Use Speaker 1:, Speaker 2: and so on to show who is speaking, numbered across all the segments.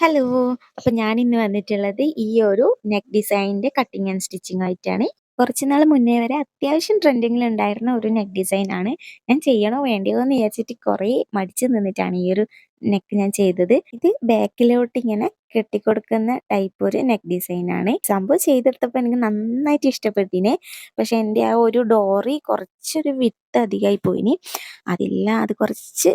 Speaker 1: Hello. അപ്പൊ ഞാനിന്ന് വന്നിട്ടുള്ളത് ഈ ഒരു നെക്ക് ഡിസൈനിന്റെ കട്ടിങ് ആൻഡ് സ്റ്റിച്ചിങ് ആയിട്ടാണ്. കുറച്ച് നാൾ മുന്നേ വരെ അത്യാവശ്യം ട്രെൻഡിങ്ങിൽ ഉണ്ടായിരുന്ന ഒരു നെക്ക് ഡിസൈൻ ആണ്. ഞാൻ ചെയ്യണോ വേണ്ടയോ എന്ന് വിചാരിച്ചിട്ട് കുറേ മടിച്ചു നിന്നിട്ടാണ് ഈ ഒരു നെക്ക് ഞാൻ ചെയ്തത്. ഇത് ബാക്കിലോട്ട് ഇങ്ങനെ കെട്ടിക്കൊടുക്കുന്ന ടൈപ്പ് ഒരു നെക്ക് ഡിസൈൻ ആണ്. സംഭവം ചെയ്തെടുത്തപ്പോൾ എനിക്ക് നന്നായിട്ട് ഇഷ്ടപ്പെട്ടിനെ. പക്ഷെ എൻ്റെ ആ ഒരു ഡോറി കുറച്ചൊരു വിട്ട് അധികമായി പോയിനി. അത് കുറച്ച്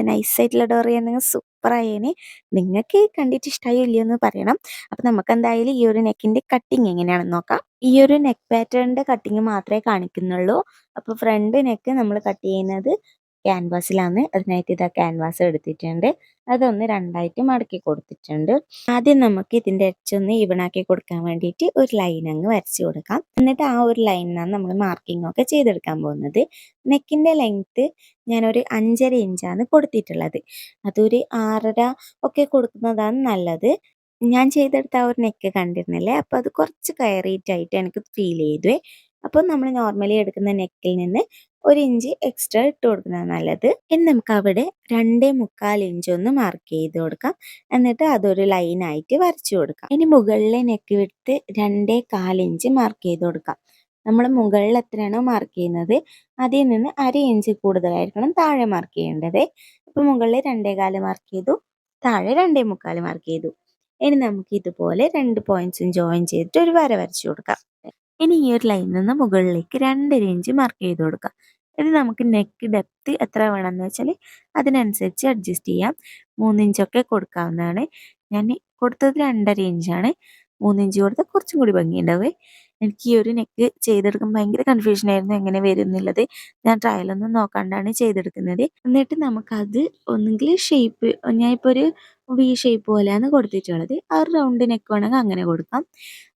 Speaker 1: നൈസായിട്ടുള്ള ഡോറി ആണെങ്കിൽ സൂപ്പറായേനെ. നിങ്ങൾക്ക് കണ്ടിട്ട് ഇഷ്ടമായോ ഇല്ലയോ എന്ന് പറയണം. അപ്പം നമുക്ക് എന്തായാലും ഈ ഒരു നെക്കിന്റെ കട്ടിങ് എങ്ങനെയാണെന്ന് നോക്കാം. ഈ ഒരു നെക്ക് പാറ്റേണിന്റെ കട്ടിങ് മാത്രമേ കാണിക്കുന്നുള്ളൂ. അപ്പോൾ ഫ്രണ്ട് നെക്ക് നമ്മൾ കട്ട് ചെയ്യുന്നത് ക്യാൻവാസിലാണ്. അതിനായിട്ട് ഇതാ ക്യാൻവാസ് എടുത്തിട്ടുണ്ട്. അതൊന്ന് രണ്ടായിട്ട് മടക്കി കൊടുത്തിട്ടുണ്ട്. ആദ്യം നമുക്ക് ഇതിന്റെ എഡ്ജ് ഒന്ന് ഈവൺ ആക്കി കൊടുക്കാൻ വേണ്ടിയിട്ട് ഒരു ലൈൻ അങ്ങ് വരച്ചു കൊടുക്കാം. എന്നിട്ട് ആ ഒരു ലൈനിനാണ് നമ്മൾ മാർക്കിംഗ് ഒക്കെ ചെയ്തെടുക്കാൻ പോകുന്നത്. നെക്കിന്റെ ലെങ്ത് ഞാനൊരു 5.5 ഇഞ്ചാണ് കൊടുത്തിട്ടുള്ളത്. അതൊരു 6.5 ഒക്കെ കൊടുക്കുന്നതാണ് നല്ലത്. ഞാൻ ചെയ്തെടുത്ത ആ ഒരു നെക്ക് കണ്ടിരുന്നില്ലേ, അപ്പോൾ അത് കുറച്ച് കയറിയിട്ടായിട്ട് എനിക്ക് ഫീൽ ചെയ്തു. അപ്പോൾ നമ്മൾ നോർമലി എടുക്കുന്ന നെക്കിൽ നിന്ന് 1 ഇഞ്ച് എക്സ്ട്രാ ഇട്ട് കൊടുക്കുന്നതാണ് നല്ലത്. ഇനി നമുക്ക് അവിടെ 2.25 ഇഞ്ച് ഒന്ന് മാർക്ക് ചെയ്ത് കൊടുക്കാം. എന്നിട്ട് അതൊരു ലൈനായിട്ട് വരച്ചു കൊടുക്കാം. ഇനി മുകളിലെ നെക്ക് വിട്ട് 2.25 ഇഞ്ച് മാർക്ക് ചെയ്ത് കൊടുക്കാം. നമ്മൾ മുകളിൽ എത്രയാണോ മാർക്ക് ചെയ്യുന്നത് അതിൽ നിന്ന് 1/2 ഇഞ്ച് കൂടുതലായിരിക്കണം താഴെ മാർക്ക് ചെയ്യേണ്ടത്. ഇപ്പൊ മുകളിൽ 2.25 മാർക്ക് ചെയ്തു, താഴെ 2.25 മാർക്ക് ചെയ്തു. ഇനി നമുക്ക് ഇതുപോലെ 2 പോയിന്റ്സും ജോയിൻ ചെയ്തിട്ട് ഒരു വര വരച്ചു കൊടുക്കാം. ഇനി ഈ ഒരു ലൈനിൽ നിന്ന് മുകളിലേക്ക് 2.5 ഇഞ്ച് മാർക്ക് ചെയ്ത് കൊടുക്കാം. ഇനി നമുക്ക് നെക്ക് ഡെപ്ത് എത്ര വേണമെന്ന് വെച്ചാൽ അതിനനുസരിച്ച് അഡ്ജസ്റ്റ് ചെയ്യാം. 3 ഇഞ്ചൊക്കെ കൊടുക്കാവുന്നതാണ്. ഞാൻ കൊടുത്തത് 2.5 ഇഞ്ചാണ്. 3 ഇഞ്ച് കൊടുത്താൽ കുറച്ചും കൂടി ഭംഗിയുണ്ടാവേ. എനിക്ക് ഈ ഒരു നെക്ക് ചെയ്തെടുക്കുമ്പോൾ ഭയങ്കര കൺഫ്യൂഷൻ ആയിരുന്നു എങ്ങനെ വരും എന്നുള്ളത്. ഞാൻ ട്രയലൊന്നും നോക്കാണ്ടാണ് ചെയ്തെടുക്കുന്നത്. എന്നിട്ട് നമുക്കത് ഒന്നുകിൽ ഷേപ്പ്, ഞാനിപ്പോൾ ഒരു വി ഷേപ്പ് പോലെയാണ് കൊടുത്തിട്ടുള്ളത്. ആ ഒരു റൗണ്ട് നെക്ക് വേണമെങ്കിൽ അങ്ങനെ കൊടുക്കാം.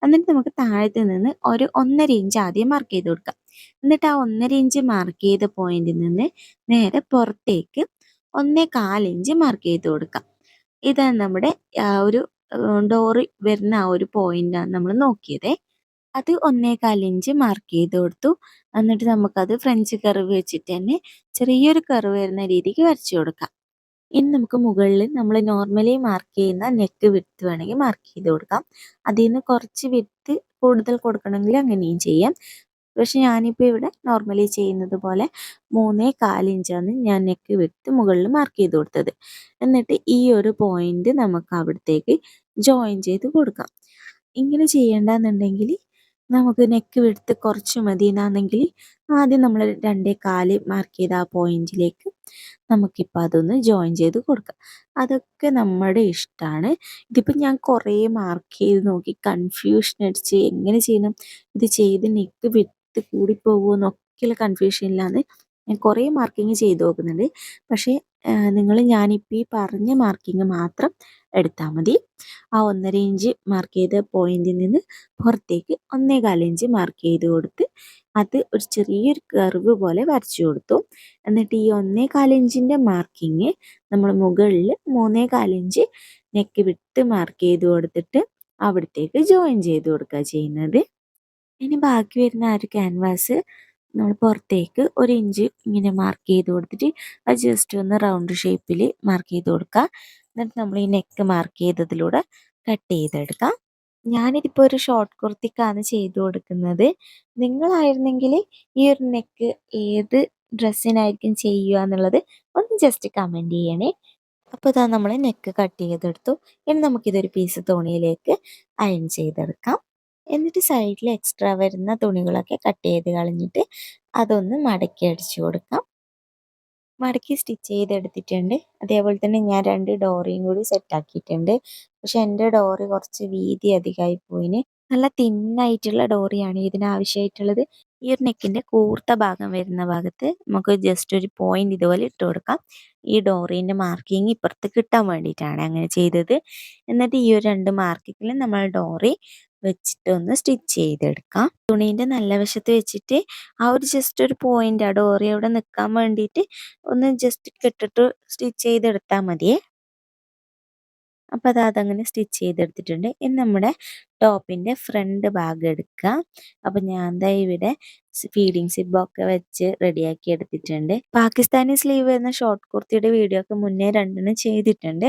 Speaker 1: എന്നിട്ട് നമുക്ക് താഴത്ത് നിന്ന് ഒരു 1.5 ഇഞ്ച് ആദ്യം മാർക്ക് ചെയ്ത് കൊടുക്കാം. എന്നിട്ട് ആ 1.5 ഇഞ്ച് മാർക്ക് ചെയ്ത പോയിന്റിൽ നിന്ന് നേരെ പുറത്തേക്ക് 1.25 ഇഞ്ച് മാർക്ക് ചെയ്ത് കൊടുക്കാം. ഇതാണ് നമ്മുടെ ഒരു ഡോറി വരുന്ന ആ ഒരു പോയിന്റാണ് നമ്മൾ നോക്കിയത്. അത് 1.25 ഇഞ്ച് മാർക്ക് ചെയ്ത് കൊടുത്തു. എന്നിട്ട് നമുക്കത് ഫ്രഞ്ച് കർവ് വെച്ചിട്ട് തന്നെ ചെറിയൊരു കർവ് വരുന്ന രീതിക്ക് വരച്ചു കൊടുക്കാം. ഇനി നമുക്ക് മുകളിൽ നമ്മൾ നോർമലി മാർക്ക് ചെയ്യുന്ന നെക്ക് വിഡ്ത്ത് വേണമെങ്കിൽ മാർക്ക് ചെയ്ത് കൊടുക്കാം. അതിൽ നിന്ന് കുറച്ച് വിഡ്ത്ത് കൂടുതൽ കൊടുക്കണമെങ്കിൽ അങ്ങനെയും ചെയ്യാം. പക്ഷെ ഞാനിപ്പോൾ ഇവിടെ നോർമലി ചെയ്യുന്നത് പോലെ 3.25 ഇഞ്ചാണ് ഞാൻ നെക്ക് വിഡ്ത്ത് മുകളിൽ മാർക്ക് ചെയ്ത് കൊടുത്തത്. എന്നിട്ട് ഈ ഒരു പോയിന്റ് നമുക്ക് അവിടത്തേക്ക് ജോയിൻ ചെയ്ത് കൊടുക്കാം. ഇങ്ങനെ ചെയ്യേണ്ടെന്നുണ്ടെങ്കിൽ നമുക്ക് നെക്ക് വിഡ്ത്ത് കുറച്ച് മതി എന്നാണെങ്കിൽ ആദ്യം നമ്മൾ 2.25 മാർക്ക് ചെയ്ത ആ പോയിന്റിലേക്ക് നമുക്കിപ്പോൾ അതൊന്ന് ജോയിൻ ചെയ്ത് കൊടുക്കാം. അതൊക്കെ നമ്മുടെ ഇഷ്ടമാണ്. ഇതിപ്പോൾ ഞാൻ കുറേ മാർക്ക് ചെയ്ത് നോക്കി കൺഫ്യൂഷൻ അടിച്ച് എങ്ങനെ ചെയ്യണം, ഇത് ചെയ്ത് നെക്ക് വിട്ട് കൂടിപ്പോകുമോ എന്നൊക്കെയുള്ള കൺഫ്യൂഷനിലാണ് ഞാൻ കുറേ മാർക്കിങ് ചെയ്ത് നോക്കുന്നുണ്ട്. പക്ഷേ ഞാനിപ്പോൾ ഈ പറഞ്ഞ മാർക്കിങ് മാത്രം എടുത്താൽ മതി. ആ 1.5 ഇഞ്ച് മാർക്ക് ചെയ്ത പോയിന്റിൽ നിന്ന് പുറത്തേക്ക് 1.25 ഇഞ്ച് മാർക്ക് ചെയ്ത് കൊടുത്ത് അത് ഒരു ചെറിയൊരു കർവ് പോലെ വരച്ചു കൊടുത്തു. എന്നിട്ട് ഈ 1.25 ഇഞ്ചിൻ്റെ മാർക്കിങ് നമ്മൾ മുകളിൽ 3.25 ഇഞ്ച് നെക്ക് വിട്ട് മാർക്ക് ചെയ്ത് കൊടുത്തിട്ട് അവിടത്തേക്ക് ജോയിൻ ചെയ്ത് കൊടുക്കുക ചെയ്യുന്നത്. ഇനി ബാക്കി വരുന്ന ആ ഒരു ക്യാൻവാസ് നമ്മൾ പുറത്തേക്ക് 1 ഇഞ്ച് ഇങ്ങനെ മാർക്ക് ചെയ്ത് കൊടുത്തിട്ട് അത് ജസ്റ്റ് ഒന്ന് റൗണ്ട് ഷേപ്പിൽ മാർക്ക് ചെയ്ത് കൊടുക്കുക. എന്നിട്ട് നമ്മൾ ഈ നെക്ക് മാർക്ക് ചെയ്തതിലൂടെ കട്ട് ചെയ്തെടുക്കാം. ഞാനിതിപ്പോൾ ഒരു ഷോർട്ട് കുർത്തിക്കാണ് ചെയ്തു കൊടുക്കുന്നത്. നിങ്ങളായിരുന്നെങ്കിൽ ഈ ഒരു നെക്ക് ഏത് ഡ്രസ്സിനായിരിക്കും ചെയ്യുക എന്നുള്ളത് ഒന്ന് ജസ്റ്റ് കമൻറ്റ് ചെയ്യണേ. അപ്പോൾ ഇതാ നമ്മൾ നെക്ക് കട്ട് ചെയ്തെടുത്തു. ഇനി നമുക്കിതൊരു പീസ് തുണിയിലേക്ക് അയൺ ചെയ്തെടുക്കാം. എന്നിട്ട് സൈഡിൽ എക്സ്ട്രാ വരുന്ന തുണികളൊക്കെ കട്ട് ചെയ്ത് കളഞ്ഞിട്ട് അതൊന്ന് മടക്കി അടിച്ചു കൊടുക്കാം. മടക്കി സ്റ്റിച്ച് ചെയ്തെടുത്തിട്ടുണ്ട്. അതേപോലെ തന്നെ ഞാൻ 2 ഡോറിയും കൂടി സെറ്റാക്കിയിട്ടുണ്ട്. പക്ഷെ എൻ്റെ ഡോറി കുറച്ച് വീതി അധികമായി പോയിന്. നല്ല തിന്നായിട്ടുള്ള ഡോറിയാണ് ഇതിനാവശ്യമായിട്ടുള്ളത്. ഈ ഒരു നെക്കിൻ്റെ കൂർത്ത ഭാഗം വരുന്ന ഭാഗത്ത് നമുക്ക് ജസ്റ്റ് ഒരു പോയിന്റ് ഇതുപോലെ ഇട്ട് കൊടുക്കാം. ഈ ഡോറീൻ്റെ മാർക്കിങ് ഇപ്പുറത്ത് കിട്ടാൻ വേണ്ടിയിട്ടാണ് അങ്ങനെ ചെയ്തത്. എന്നിട്ട് ഈ ഒരു 2 മാർക്കിങ്ങിലും നമ്മൾ ഡോറി വെച്ചിട്ട് ഒന്ന് സ്റ്റിച്ച് ചെയ്തെടുക്കാം. തുണീൻ്റെ നല്ല വശത്ത് വെച്ചിട്ട് ആ ഒരു ജസ്റ്റ് ഒരു പോയിന്റ് ആ ഡോറി അവിടെ നിൽക്കാൻ വേണ്ടിയിട്ട് ഒന്ന് ജസ്റ്റ് കെട്ടിട്ട് സ്റ്റിച്ച് ചെയ്തെടുത്താൽ മതിയേ. അപ്പോൾ അതങ്ങനെ സ്റ്റിച്ച് ചെയ്തെടുത്തിട്ടുണ്ട്. ഇനി നമ്മുടെ ടോപ്പിൻ്റെ ഫ്രണ്ട് ഭാഗം എടുക്കുക. അപ്പോൾ ഞാൻ ദാ ഇവിടെ ഫീഡിങ് സിബൊക്കെ വെച്ച് റെഡിയാക്കി എടുത്തിട്ടുണ്ട്. പാകിസ്ഥാനി സ്ലീവ് എന്ന ഷോർട്ട് കുർത്തിയുടെ വീഡിയോ ഒക്കെ മുന്നേ രണ്ടെണ്ണം ചെയ്തിട്ടുണ്ട്.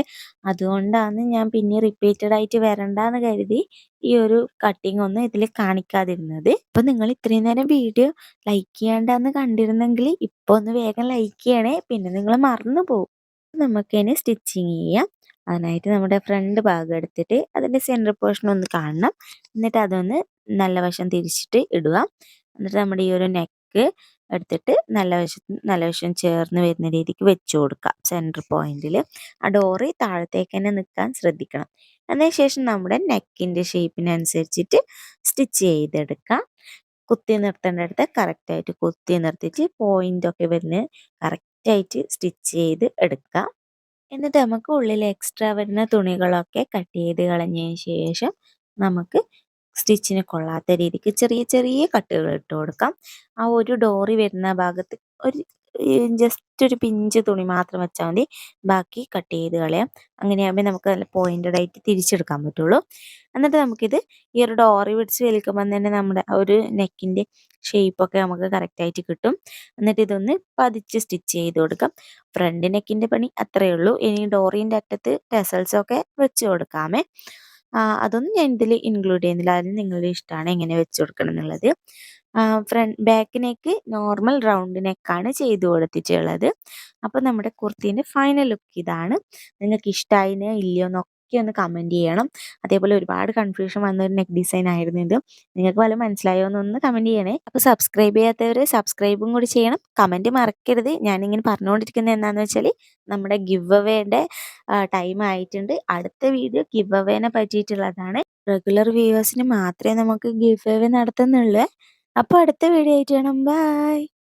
Speaker 1: അതുകൊണ്ടാണ് ഞാൻ പിന്നെ റിപ്പീറ്റഡ് ആയിട്ട് വരണ്ടാന്ന് കരുതി ഈ ഒരു കട്ടിങ് ഒന്നും ഇതിൽ കാണിക്കാതിരുന്നത്. അപ്പൊ നിങ്ങൾ ഇത്രയും നേരം വീഡിയോ ലൈക്ക് ചെയ്യാണ്ടാന്ന് കണ്ടിരുന്നെങ്കിൽ ഇപ്പൊ ഒന്ന് വേഗം ലൈക്ക് ചെയ്യണേ, പിന്നെ നിങ്ങൾ മറന്നു പോകും. നമുക്കിനി സ്റ്റിച്ചിങ് ചെയ്യാം. അതിനായിട്ട് നമ്മുടെ ഫ്രണ്ട് ഭാഗം എടുത്തിട്ട് അതിന്റെ സെന്റർ പോർഷൻ ഒന്ന് കാണണം. എന്നിട്ട് അതൊന്ന് നല്ല വശം തിരിച്ചിട്ട് ഇടുക. എന്നിട്ട് നമ്മുടെ ഈ ഒരു നെക്ക് എടുത്തിട്ട് നല്ല വശം ചേർന്ന് വരുന്ന രീതിക്ക് വെച്ചു കൊടുക്കാം സെന്റർ പോയിന്റിൽ. ആ ഡോറി താഴത്തേക്ക് തന്നെ നിൽക്കാൻ ശ്രദ്ധിക്കണം. അതിനുശേഷം നമ്മുടെ നെക്കിന്റെ ഷേപ്പിനനുസരിച്ചിട്ട് സ്റ്റിച്ച് ചെയ്തെടുക്കാം. കുത്തി നിർത്തേണ്ടടുത്ത് കറക്റ്റായിട്ട് കുത്തി നിർത്തിയിട്ട് പോയിന്റ് ഒക്കെ വരുന്ന കറക്റ്റായിട്ട് സ്റ്റിച്ച് ചെയ്ത് എടുക്കാം. എന്നിട്ട് നമുക്ക് ഉള്ളിൽ എക്സ്ട്രാ വരുന്ന തുണികളൊക്കെ കട്ട് ചെയ്ത് കളഞ്ഞതിന് ശേഷം നമുക്ക് സ്റ്റിച്ചിന് കൊള്ളാത്ത രീതിക്ക് ചെറിയ ചെറിയ കട്ടുകൾ ഇട്ട് കൊടുക്കാം. ആ ഒരു ഡോറി വരുന്ന ഭാഗത്ത് ഒരു ജസ്റ്റ് ഒരു പിഞ്ച് തുണി മാത്രം വെച്ചാൽ മതി. ബാക്കി കട്ട് ചെയ്ത് കളയാം. അങ്ങനെയാകുമ്പോൾ നമുക്ക് നല്ല പോയിന്റഡ് ആയിട്ട് തിരിച്ചെടുക്കാൻ പറ്റുള്ളൂ. എന്നിട്ട് നമുക്കിത് ഈ ഒരു ഡോറി പിടിച്ച് വലിക്കുമ്പോൾ തന്നെ നമ്മുടെ ആ ഒരു നെക്കിന്റെ ഷേപ്പൊക്കെ നമുക്ക് കറക്റ്റായിട്ട് കിട്ടും. എന്നിട്ട് ഇതൊന്ന് പതിച്ച് സ്റ്റിച്ച് ചെയ്ത് കൊടുക്കാം. ഫ്രണ്ട് നെക്കിന്റെ പണി അത്രയേ ഉള്ളൂ. ഇനി ഡോറിന്റെ അറ്റത്ത് ടെസൽസ് ഒക്കെ വെച്ച് കൊടുക്കാമേ. അതൊന്നും ഞാൻ ഇതിൽ ഇൻക്ലൂഡ് ചെയ്യുന്നില്ല. അത് നിങ്ങളുടെ ഇഷ്ടമാണ് എങ്ങനെ വെച്ച് കൊടുക്കണം എന്നുള്ളത്. ബാക്ക് നെക്ക് നോർമൽ റൗണ്ട് നെക്കാണ് ചെയ്ത് കൊടുത്തിട്ടുള്ളത്. അപ്പോൾ നമ്മുടെ കുർത്തീൻ്റെ ഫൈനൽ ലുക്ക് ഇതാണ്. നിങ്ങൾക്ക് ഇഷ്ടമായിനോ ഇല്ലയോ എന്നൊക്കെ ഒന്ന് കമൻറ്റ് ചെയ്യണം. അതേപോലെ ഒരുപാട് കൺഫ്യൂഷൻ വന്ന ഒരു നെക്ക് ഡിസൈൻ ആയിരുന്നു ഇത്. നിങ്ങൾക്ക് വല്ലതും മനസ്സിലായോ എന്നൊന്ന് കമൻറ്റ് ചെയ്യണേ. അപ്പോൾ സബ്സ്ക്രൈബ് ചെയ്യാത്തവർ സബ്സ്ക്രൈബും കൂടി ചെയ്യണം. കമൻറ്റ് മറക്കരുത്. ഞാനിങ്ങനെ പറഞ്ഞുകൊണ്ടിരിക്കുന്നത് എന്താണെന്ന് വെച്ചാൽ നമ്മുടെ ഗിവ് അവേയുടെ ടൈം ആയിട്ടുണ്ട്. അടുത്ത വീഡിയോ ഗിവ് അവേനെ പറ്റിയിട്ടുള്ളതാണ്. റെഗുലർ വ്യൂവേഴ്സിന് മാത്രമേ നമുക്ക് ഗിവ് അവേ നടത്തുന്നുള്ളൂ. അപ്പോൾ അടുത്ത വീഡിയോ ആയിട്ട് കാണാം. ബൈ.